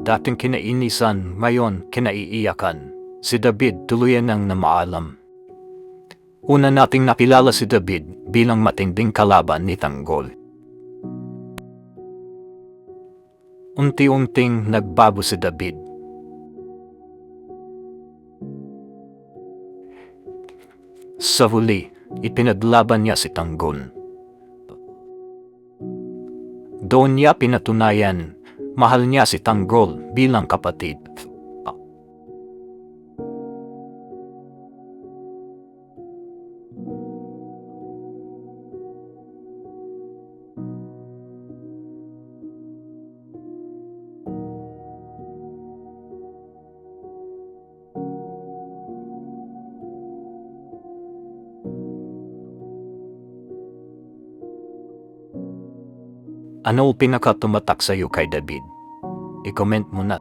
dating kinainisan, ngayon kinaiiyakan. Si David tuluyan nang namaalam. Una nating nakilala si David bilang matinding kalaban ni Tanggol. Unti-unting nagbago si David. Sa huli, ipinaglaban niya si Tanggol. Doon niya pinatunayan, mahal niya si Tanggol bilang kapatid. Ano pinakatumatak sa'yo kay David? I-comment mo na.